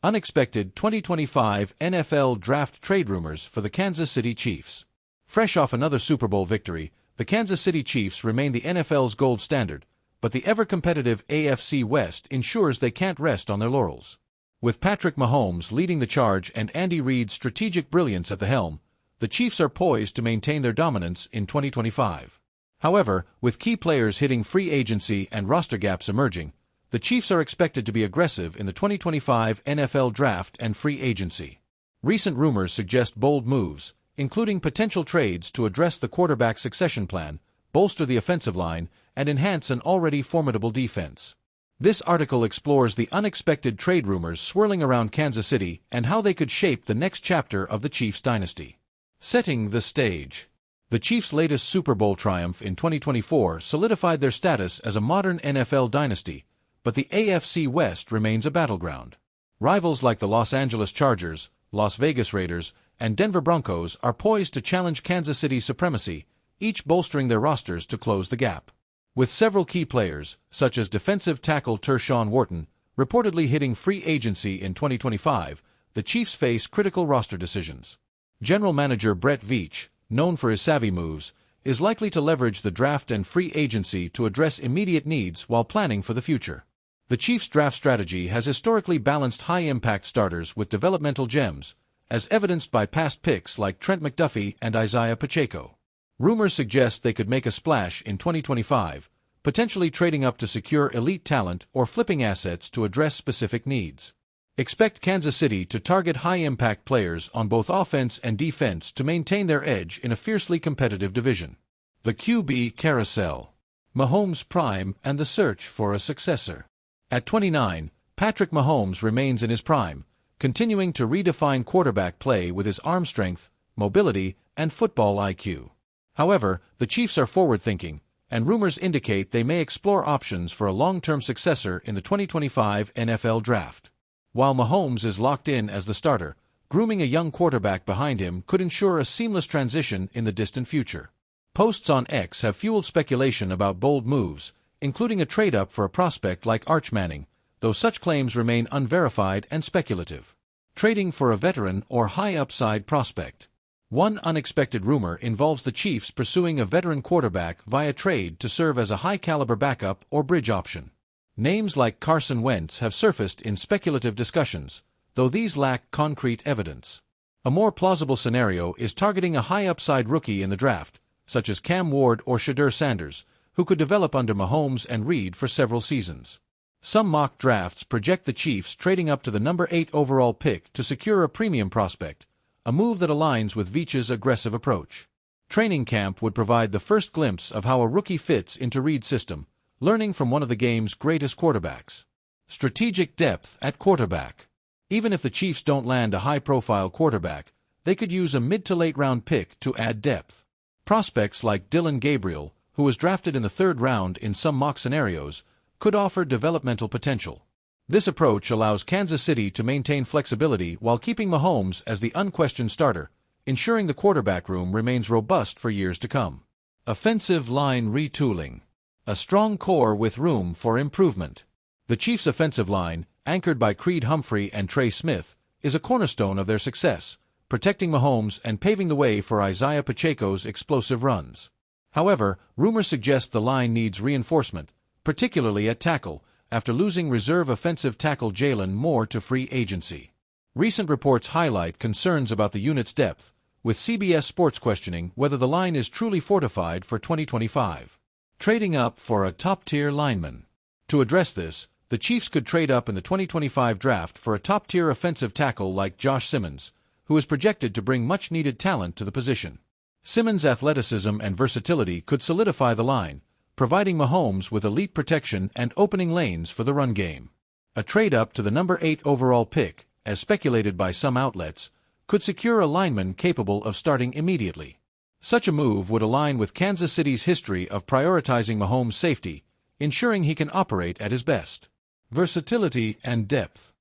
Unexpected 2025 NFL Draft trade rumors for the Kansas City Chiefs. Fresh off another Super Bowl victory, the Kansas City Chiefs remain the NFL's gold standard, but the ever-competitive AFC West ensures they can't rest on their laurels. With Patrick Mahomes leading the charge and Andy Reid's strategic brilliance at the helm, the Chiefs are poised to maintain their dominance in 2025. However, with key players hitting free agency and roster gaps emerging, the Chiefs are expected to be aggressive in the 2025 NFL Draft and free agency. Recent rumors suggest bold moves, including potential trades to address the quarterback succession plan, bolster the offensive line, and enhance an already formidable defense. This article explores the unexpected trade rumors swirling around Kansas City and how they could shape the next chapter of the Chiefs dynasty. Setting the stage. The Chiefs' latest Super Bowl triumph in 2024 solidified their status as a modern NFL dynasty, but the AFC West remains a battleground. Rivals like the Los Angeles Chargers, Las Vegas Raiders, and Denver Broncos are poised to challenge Kansas City's supremacy, each bolstering their rosters to close the gap. With several key players, such as defensive tackle Tershawn Wharton, reportedly hitting free agency in 2025, the Chiefs face critical roster decisions. General Manager Brett Veach, known for his savvy moves, is likely to leverage the draft and free agency to address immediate needs while planning for the future. The Chiefs' draft strategy has historically balanced high-impact starters with developmental gems, as evidenced by past picks like Trent McDuffie and Isaiah Pacheco. Rumors suggest they could make a splash in 2025, potentially trading up to secure elite talent or flipping assets to address specific needs. Expect Kansas City to target high-impact players on both offense and defense to maintain their edge in a fiercely competitive division. The QB Carousel. Mahomes' prime and the search for a successor. At 29, Patrick Mahomes remains in his prime, continuing to redefine quarterback play with his arm strength, mobility, and football IQ. However, the Chiefs are forward-thinking, and rumors indicate they may explore options for a long-term successor in the 2025 NFL Draft. While Mahomes is locked in as the starter, grooming a young quarterback behind him could ensure a seamless transition in the distant future. Posts on X have fueled speculation about bold moves, including a trade-up for a prospect like Arch Manning, though such claims remain unverified and speculative. Trading for a veteran or high-upside prospect. One unexpected rumor involves the Chiefs pursuing a veteran quarterback via trade to serve as a high-caliber backup or bridge option. Names like Carson Wentz have surfaced in speculative discussions, though these lack concrete evidence. A more plausible scenario is targeting a high-upside rookie in the draft, such as Cam Ward or Shedeur Sanders, who could develop under Mahomes and Reid for several seasons. Some mock drafts project the Chiefs trading up to the number 8 overall pick to secure a premium prospect, a move that aligns with Veach's aggressive approach. Training camp would provide the first glimpse of how a rookie fits into Reid's system, learning from one of the game's greatest quarterbacks. Strategic depth at quarterback. Even if the Chiefs don't land a high-profile quarterback, they could use a mid-to-late-round pick to add depth. Prospects like Dillon Gabriel, who was drafted in the 3rd round in some mock scenarios, could offer developmental potential. This approach allows Kansas City to maintain flexibility while keeping Mahomes as the unquestioned starter, ensuring the quarterback room remains robust for years to come. Offensive line retooling. A strong core with room for improvement. The Chiefs' offensive line, anchored by Creed Humphrey and Trey Smith, is a cornerstone of their success, protecting Mahomes and paving the way for Isaiah Pacheco's explosive runs. However, rumors suggest the line needs reinforcement, particularly at tackle, after losing reserve offensive tackle Jalen Moore to free agency. Recent reports highlight concerns about the unit's depth, with CBS Sports questioning whether the line is truly fortified for 2025. Trading up for a top-tier lineman. To address this, the Chiefs could trade up in the 2025 draft for a top-tier offensive tackle like Josh Simmons, who is projected to bring much-needed talent to the position. Simmons' athleticism and versatility could solidify the line, providing Mahomes with elite protection and opening lanes for the run game. A trade-up to the number 8 overall pick, as speculated by some outlets, could secure a lineman capable of starting immediately. Such a move would align with Kansas City's history of prioritizing Mahomes' safety, ensuring he can operate at his best. Versatility and depth.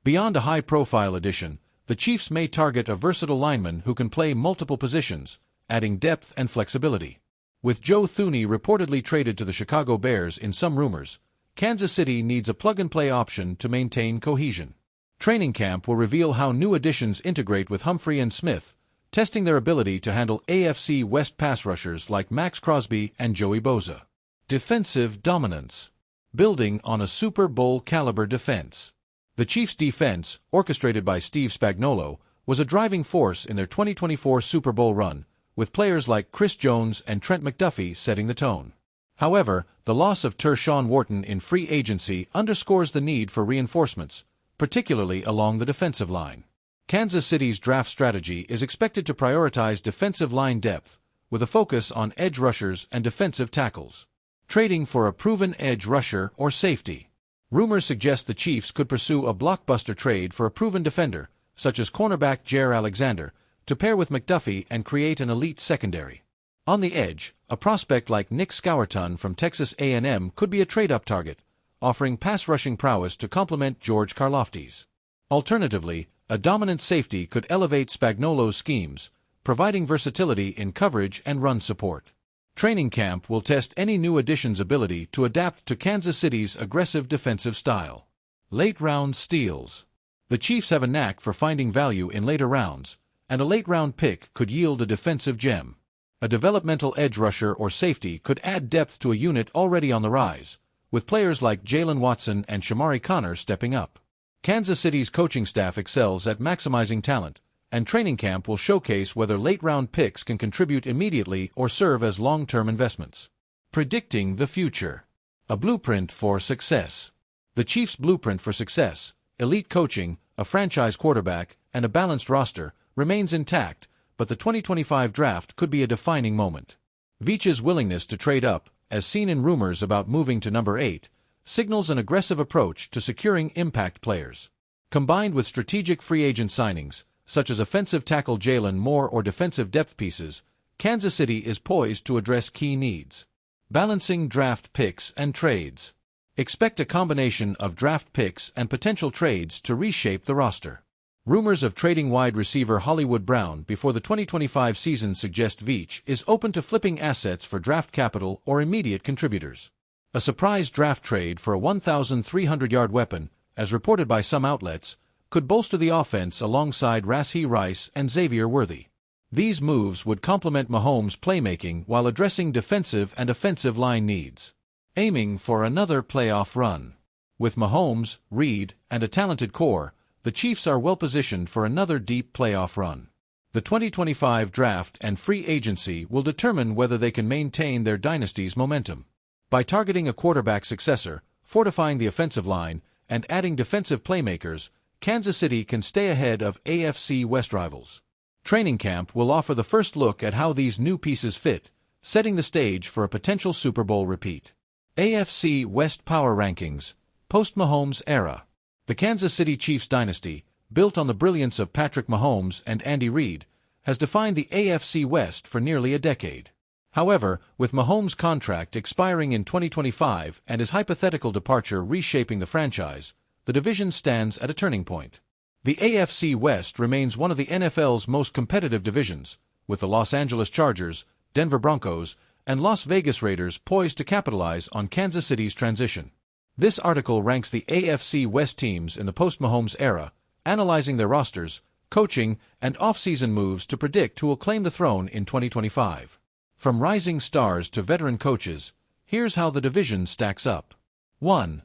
Beyond a high-profile addition, the Chiefs may target a versatile lineman who can play multiple positions, adding depth and flexibility. With Joe Thuney reportedly traded to the Chicago Bears in some rumors, Kansas City needs a plug-and-play option to maintain cohesion. Training camp will reveal how new additions integrate with Humphrey and Smith, testing their ability to handle AFC West pass rushers like Max Crosby and Joey Bosa. Defensive dominance. Building on a Super Bowl-caliber defense. The Chiefs' defense, orchestrated by Steve Spagnuolo, was a driving force in their 2024 Super Bowl run, with players like Chris Jones and Trent McDuffie setting the tone. However, the loss of Tershawn Wharton in free agency underscores the need for reinforcements, particularly along the defensive line. Kansas City's draft strategy is expected to prioritize defensive line depth, with a focus on edge rushers and defensive tackles. Trading for a proven edge rusher or safety. Rumors suggest the Chiefs could pursue a blockbuster trade for a proven defender, such as cornerback Jaire Alexander, to pair with McDuffie and create an elite secondary. On the edge, a prospect like Nick Scourton from Texas A&M could be a trade-up target, offering pass-rushing prowess to complement George Karlaftis. Alternatively, a dominant safety could elevate Spagnuolo's schemes, providing versatility in coverage and run support. Training camp will test any new addition's ability to adapt to Kansas City's aggressive defensive style. Late-round steals. The Chiefs have a knack for finding value in later rounds, and a late-round pick could yield a defensive gem. A developmental edge rusher or safety could add depth to a unit already on the rise, with players like Jalen Watson and Shamari Connor stepping up. Kansas City's coaching staff excels at maximizing talent, and training camp will showcase whether late-round picks can contribute immediately or serve as long-term investments. Predicting the future. A blueprint for success. The Chiefs' blueprint for success, elite coaching, a franchise quarterback, and a balanced roster, remains intact, but the 2025 draft could be a defining moment. Veach's willingness to trade up, as seen in rumors about moving to number 8, signals an aggressive approach to securing impact players. Combined with strategic free agent signings, such as offensive tackle Jalen Moore or defensive depth pieces, Kansas City is poised to address key needs. Balancing draft picks and trades. Expect a combination of draft picks and potential trades to reshape the roster. Rumors of trading wide receiver Hollywood Brown before the 2025 season suggest Veach is open to flipping assets for draft capital or immediate contributors. A surprise draft trade for a 1,300-yard weapon, as reported by some outlets, could bolster the offense alongside Rashee Rice and Xavier Worthy. These moves would complement Mahomes' playmaking while addressing defensive and offensive line needs. Aiming for another playoff run. With Mahomes, Reed, and a talented core, the Chiefs are well-positioned for another deep playoff run. The 2025 draft and free agency will determine whether they can maintain their dynasty's momentum. By targeting a quarterback successor, fortifying the offensive line, and adding defensive playmakers, Kansas City can stay ahead of AFC West rivals. Training camp will offer the first look at how these new pieces fit, setting the stage for a potential Super Bowl repeat. AFC West Power Rankings, Post-Mahomes Era. The Kansas City Chiefs dynasty, built on the brilliance of Patrick Mahomes and Andy Reid, has defined the AFC West for nearly a decade. However, with Mahomes' contract expiring in 2025 and his hypothetical departure reshaping the franchise, the division stands at a turning point. The AFC West remains one of the NFL's most competitive divisions, with the Los Angeles Chargers, Denver Broncos, and Las Vegas Raiders poised to capitalize on Kansas City's transition. This article ranks the AFC West teams in the post-Mahomes era, analyzing their rosters, coaching, and off-season moves to predict who will claim the throne in 2025. From rising stars to veteran coaches, here's how the division stacks up. 1.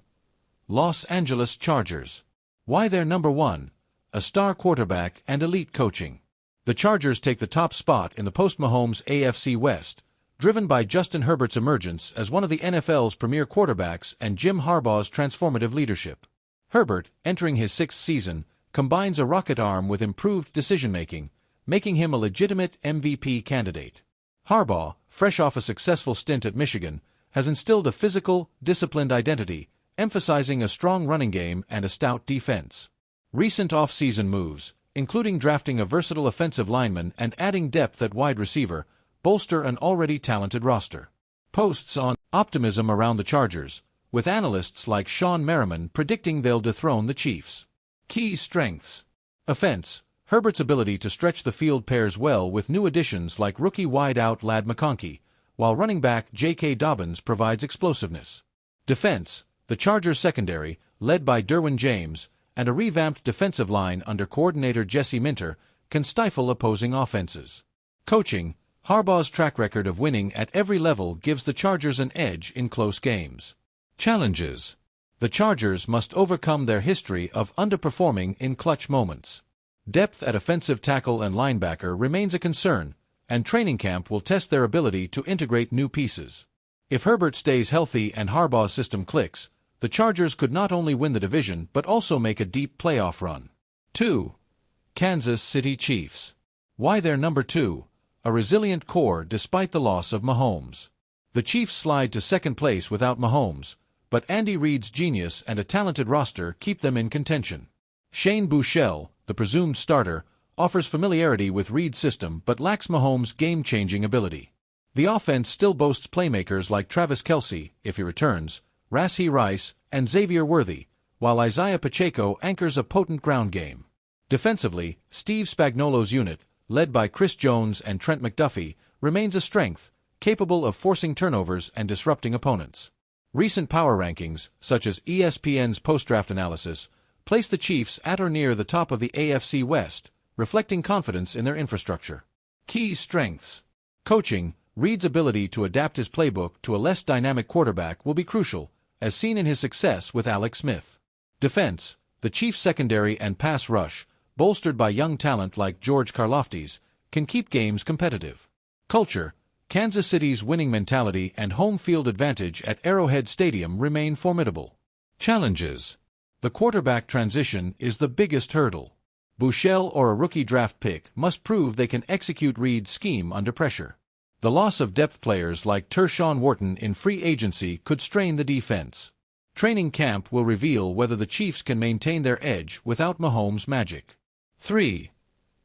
Los Angeles Chargers. Why they're number 1? A star quarterback and elite coaching. The Chargers take the top spot in the post-Mahomes AFC West, driven by Justin Herbert's emergence as one of the NFL's premier quarterbacks and Jim Harbaugh's transformative leadership. Herbert, entering his 6th season, combines a rocket arm with improved decision-making, making him a legitimate MVP candidate. Harbaugh, fresh off a successful stint at Michigan, has instilled a physical, disciplined identity, emphasizing a strong running game and a stout defense. Recent off-season moves, including drafting a versatile offensive lineman and adding depth at wide receiver, bolster an already talented roster. Posts on optimism around the Chargers, with analysts like Sean Merriman predicting they'll dethrone the Chiefs. Key strengths. Offense. Herbert's ability to stretch the field pairs well with new additions like rookie wideout Ladd McConkey, while running back J.K. Dobbins provides explosiveness. Defense. The Chargers secondary, led by Derwin James, and a revamped defensive line under coordinator Jesse Minter can stifle opposing offenses. Coaching: Harbaugh's track record of winning at every level gives the Chargers an edge in close games. Challenges: the Chargers must overcome their history of underperforming in clutch moments. Depth at offensive tackle and linebacker remains a concern, and training camp will test their ability to integrate new pieces. If Herbert stays healthy and Harbaugh's system clicks, the Chargers could not only win the division but also make a deep playoff run. 2. Kansas City Chiefs. Why they're number 2? A resilient core despite the loss of Mahomes. The Chiefs slide to second place without Mahomes, but Andy Reid's genius and a talented roster keep them in contention. Shane Buechele, the presumed starter, offers familiarity with Reid's system but lacks Mahomes' game-changing ability. The offense still boasts playmakers like Travis Kelce, if he returns, Rashee Rice, and Xavier Worthy, while Isaiah Pacheco anchors a potent ground game. Defensively, Steve Spagnuolo's unit, led by Chris Jones and Trent McDuffie, remains a strength, capable of forcing turnovers and disrupting opponents. Recent power rankings, such as ESPN's post-draft analysis, place the Chiefs at or near the top of the AFC West, reflecting confidence in their infrastructure. Key strengths. Coaching: Reid's ability to adapt his playbook to a less dynamic quarterback will be crucial, as seen in his success with Alex Smith. Defense: the Chiefs' secondary and pass rush, bolstered by young talent like George Karlaftis, can keep games competitive. Culture: Kansas City's winning mentality and home field advantage at Arrowhead Stadium remain formidable. Challenges: the quarterback transition is the biggest hurdle. Buechele or a rookie draft pick must prove they can execute Reid's scheme under pressure. The loss of depth players like Tershawn Wharton in free agency could strain the defense. Training camp will reveal whether the Chiefs can maintain their edge without Mahomes' magic. 3.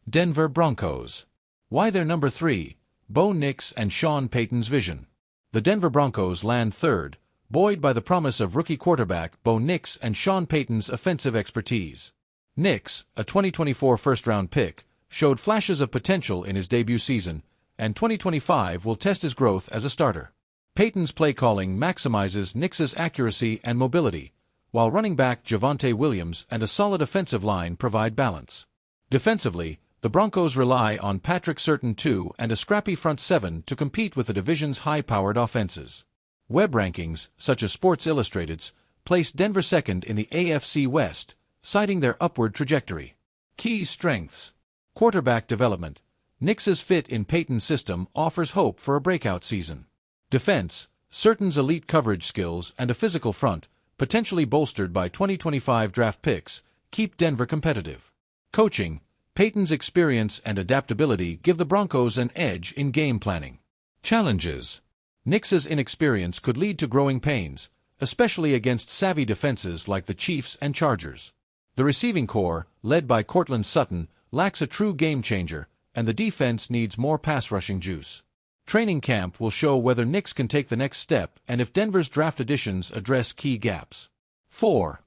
Denver Broncos. Why they're number 3? Bo Nix and Sean Payton's vision. The Denver Broncos land third, buoyed by the promise of rookie quarterback Bo Nix and Sean Payton's offensive expertise. Nix, a 2024 first-round pick, showed flashes of potential in his debut season, and 2025 will test his growth as a starter. Payton's play calling maximizes Nix's accuracy and mobility, while running back Javonte Williams and a solid offensive line provide balance. Defensively, the Broncos rely on Patrick Surtain II and a scrappy front seven to compete with the division's high-powered offenses. Web rankings, such as Sports Illustrated's, place Denver second in the AFC West, citing their upward trajectory. Key strengths. Quarterback development. Nix's fit in Payton's system offers hope for a breakout season. Defense: Surtain's elite coverage skills and a physical front, potentially bolstered by 2025 draft picks, keep Denver competitive. Coaching: Payton's experience and adaptability give the Broncos an edge in game planning. Challenges: Nix's inexperience could lead to growing pains, especially against savvy defenses like the Chiefs and Chargers. The receiving core, led by Courtland Sutton, lacks a true game-changer, and the defense needs more pass-rushing juice. Training camp will show whether Nix can take the next step and if Denver's draft additions address key gaps. 4.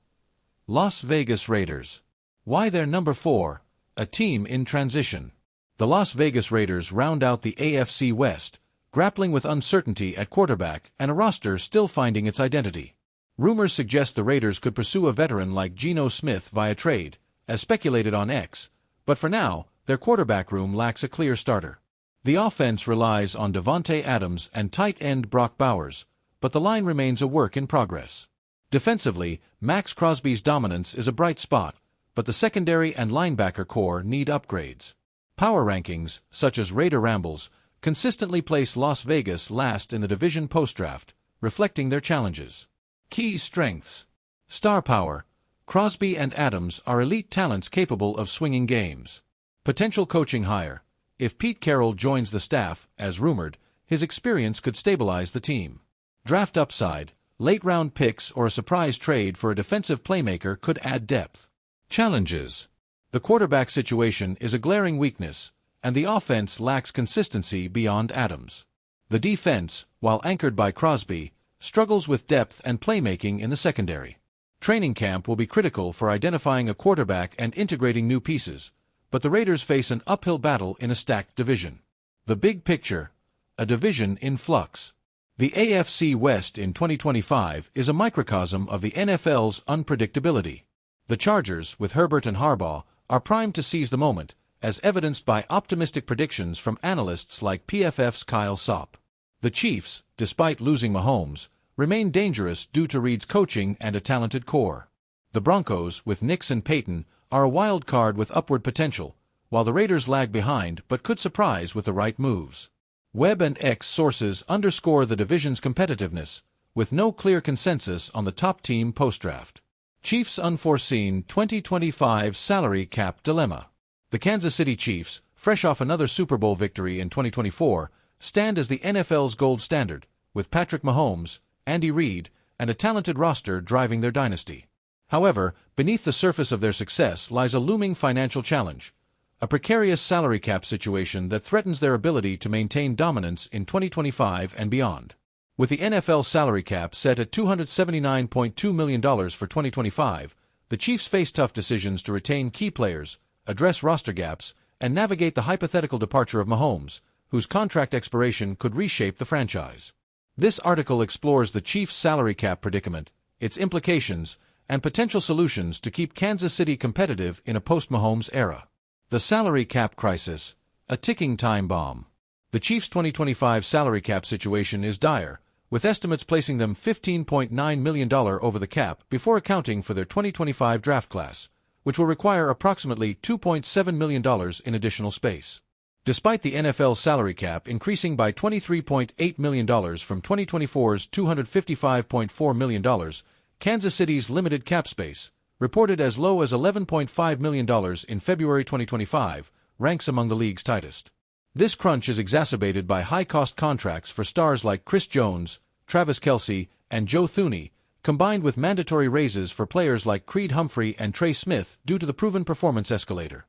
Las Vegas Raiders. Why they're number 4? A team in transition. The Las Vegas Raiders round out the AFC West, grappling with uncertainty at quarterback and a roster still finding its identity. Rumors suggest the Raiders could pursue a veteran like Geno Smith via trade, as speculated on X, but for now, their quarterback room lacks a clear starter. The offense relies on Davante Adams and tight end Brock Bowers, but the line remains a work in progress. Defensively, Max Crosby's dominance is a bright spot, but the secondary and linebacker core need upgrades. Power rankings, such as Raider Rambles, consistently place Las Vegas last in the division post-draft, reflecting their challenges. Key strengths. Star power. Crosby and Adams are elite talents capable of swinging games. Potential coaching hire. If Pete Carroll joins the staff, as rumored, his experience could stabilize the team. Draft upside. Late-round picks or a surprise trade for a defensive playmaker could add depth. Challenges. The quarterback situation is a glaring weakness, and the offense lacks consistency beyond Adams. The defense, while anchored by Crosby, struggles with depth and playmaking in the secondary. Training camp will be critical for identifying a quarterback and integrating new pieces, but the Raiders face an uphill battle in a stacked division. The big picture: a division in flux. The AFC West in 2025 is a microcosm of the NFL's unpredictability. The Chargers, with Herbert and Harbaugh, are primed to seize the moment, as evidenced by optimistic predictions from analysts like PFF's Kyle Sopp. The Chiefs, despite losing Mahomes, remain dangerous due to Reid's coaching and a talented core. The Broncos, with Nix and Peyton, are a wild card with upward potential, while the Raiders lag behind but could surprise with the right moves. Webb and X sources underscore the division's competitiveness, with no clear consensus on the top team post-draft. Chiefs' unforeseen 2025 salary cap dilemma. The Kansas City Chiefs, fresh off another Super Bowl victory in 2024, stand as the NFL's gold standard, with Patrick Mahomes, Andy Reid, and a talented roster driving their dynasty. However, beneath the surface of their success lies a looming financial challenge, a precarious salary cap situation that threatens their ability to maintain dominance in 2025 and beyond. With the NFL salary cap set at $279.2 million for 2025, the Chiefs face tough decisions to retain key players, address roster gaps, and navigate the hypothetical departure of Mahomes, whose contract expiration could reshape the franchise. This article explores the Chiefs' salary cap predicament, its implications, and potential solutions to keep Kansas City competitive in a post-Mahomes era. The salary cap crisis, a ticking time bomb. The Chiefs' 2025 salary cap situation is dire, with estimates placing them $15.9 million over the cap before accounting for their 2025 draft class, which will require approximately $2.7 million in additional space. Despite the NFL salary cap increasing by $23.8 million from 2024's $255.4 million, Kansas City's limited cap space, reported as low as $11.5 million in February 2025, ranks among the league's tightest. This crunch is exacerbated by high-cost contracts for stars like Chris Jones, Travis Kelce, and Joe Thuney, combined with mandatory raises for players like Creed Humphrey and Trey Smith due to the proven performance escalator.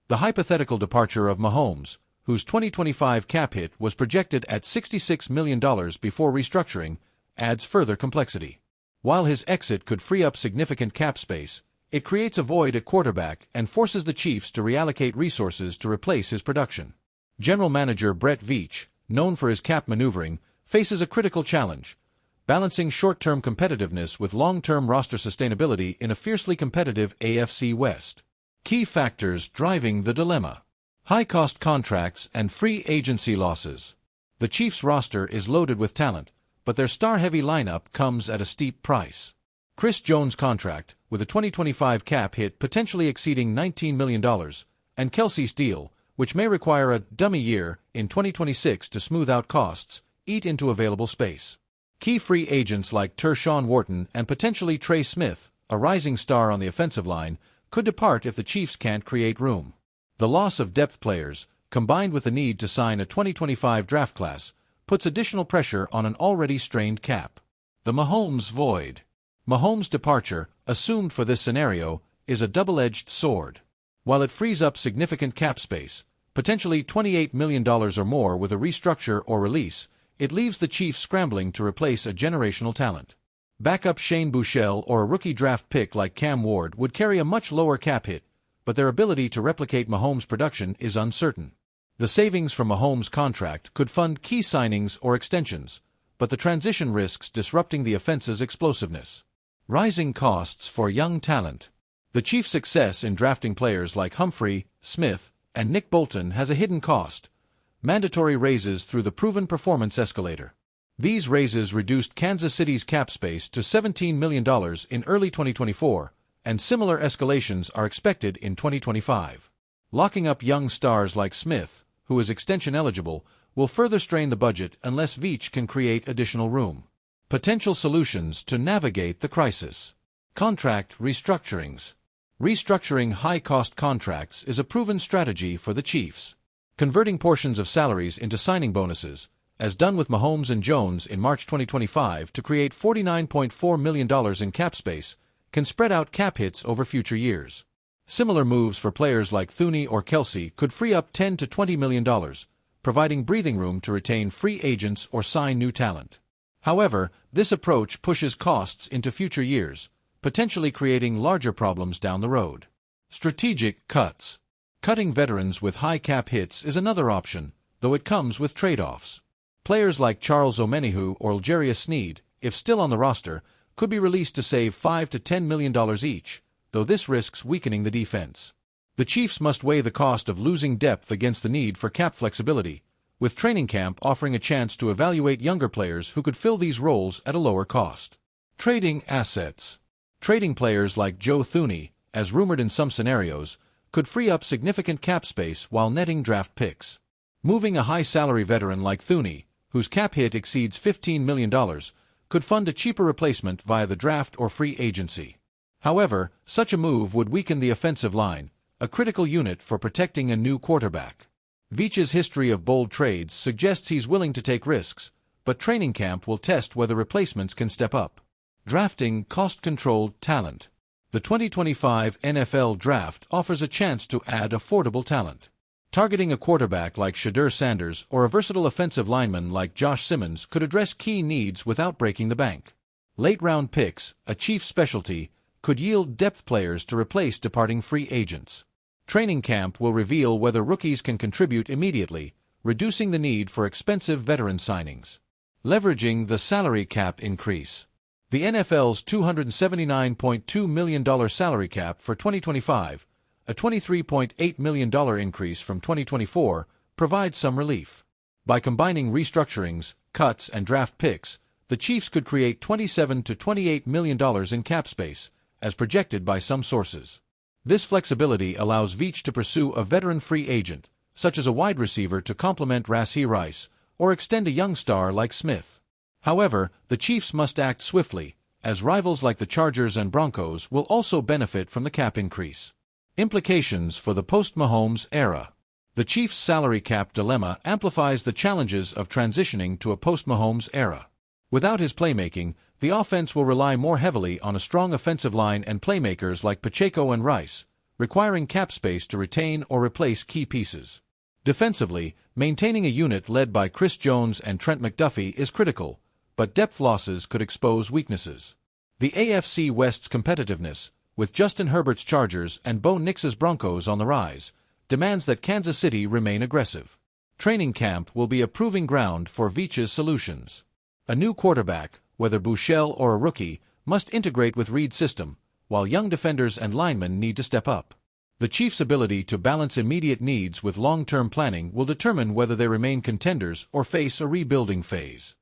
The hypothetical departure of Mahomes, whose 2025 cap hit was projected at $66 million before restructuring, adds further complexity. While his exit could free up significant cap space, it creates a void at quarterback and forces the Chiefs to reallocate resources to replace his production. General Manager Brett Veach, known for his cap maneuvering, faces a critical challenge, balancing short-term competitiveness with long-term roster sustainability in a fiercely competitive AFC West. Key factors driving the dilemma: high-cost contracts and free agency losses. The Chiefs' roster is loaded with talent, but their star-heavy lineup comes at a steep price. Chris Jones' contract, with a 2025 cap hit potentially exceeding $19 million, and Kelce's deal, which may require a dummy year in 2026 to smooth out costs, eat into available space. Key free agents like Tershawn Wharton and potentially Trey Smith, a rising star on the offensive line, could depart if the Chiefs can't create room. The loss of depth players, combined with the need to sign a 2025 draft class, puts additional pressure on an already strained cap. The Mahomes void. Mahomes' departure, assumed for this scenario, is a double-edged sword. While it frees up significant cap space, potentially $28 million or more with a restructure or release, it leaves the Chiefs scrambling to replace a generational talent. Backup Shane Buechele or a rookie draft pick like Cam Ward would carry a much lower cap hit, but their ability to replicate Mahomes' production is uncertain. The savings from Mahomes' contract could fund key signings or extensions, but the transition risks disrupting the offense's explosiveness. Rising costs for young talent. The Chiefs' success in drafting players like Humphrey, Smith, and Nick Bolton has a hidden cost: mandatory raises through the proven performance escalator. These raises reduced Kansas City's cap space to $17 million in early 2024, and similar escalations are expected in 2025. Locking up young stars like Smith, who is extension eligible, will further strain the budget unless Veach can create additional room. Potential solutions to navigate the crisis. Contract restructurings. Restructuring high-cost contracts is a proven strategy for the Chiefs. Converting portions of salaries into signing bonuses, as done with Mahomes and Jones in March 2025 to create $49.4 million in cap space, can spread out cap hits over future years. Similar moves for players like Thuney or Kelce could free up $10 to $20 million, providing breathing room to retain free agents or sign new talent. However, this approach pushes costs into future years, potentially creating larger problems down the road. Strategic cuts. Cutting veterans with high cap hits is another option, though it comes with trade-offs. Players like Charles Omenihu or L'Jarius Sneed, if still on the roster, could be released to save $5 to $10 million each, though this risks weakening the defense. The Chiefs must weigh the cost of losing depth against the need for cap flexibility, with training camp offering a chance to evaluate younger players who could fill these roles at a lower cost. Trading assets. Trading players like Joe Thuney, as rumored in some scenarios, could free up significant cap space while netting draft picks. Moving a high-salary veteran like Thuney, whose cap hit exceeds $15 million, could fund a cheaper replacement via the draft or free agency. However, such a move would weaken the offensive line, a critical unit for protecting a new quarterback. Veach's history of bold trades suggests he's willing to take risks, but training camp will test whether replacements can step up. Drafting cost-controlled talent. The 2025 NFL Draft offers a chance to add affordable talent. Targeting a quarterback like Shedeur Sanders or a versatile offensive lineman like Josh Simmons could address key needs without breaking the bank. Late-round picks, a Chiefs specialty, could yield depth players to replace departing free agents. Training camp will reveal whether rookies can contribute immediately, reducing the need for expensive veteran signings. Leveraging the salary cap increase. The NFL's $279.2 million salary cap for 2025, a $23.8 million increase from 2024, provides some relief. By combining restructurings, cuts, and draft picks, the Chiefs could create $27 to $28 million in cap space, as projected by some sources. This flexibility allows Veach to pursue a veteran free agent, such as a wide receiver to complement Rashee Rice, or extend a young star like Smith. However, the Chiefs must act swiftly, as rivals like the Chargers and Broncos will also benefit from the cap increase. Implications for the post-Mahomes era. The Chiefs' salary cap dilemma amplifies the challenges of transitioning to a post-Mahomes era. Without his playmaking, the offense will rely more heavily on a strong offensive line and playmakers like Pacheco and Rice, requiring cap space to retain or replace key pieces. Defensively, maintaining a unit led by Chris Jones and Trent McDuffie is critical, but depth losses could expose weaknesses. The AFC West's competitiveness, with Justin Herbert's Chargers and Bo Nix's Broncos on the rise, demands that Kansas City remain aggressive. Training camp will be a proving ground for Veach's solutions. A new quarterback, whether Buechele or a rookie, must integrate with Reid's system, while young defenders and linemen need to step up. The Chiefs' ability to balance immediate needs with long-term planning will determine whether they remain contenders or face a rebuilding phase.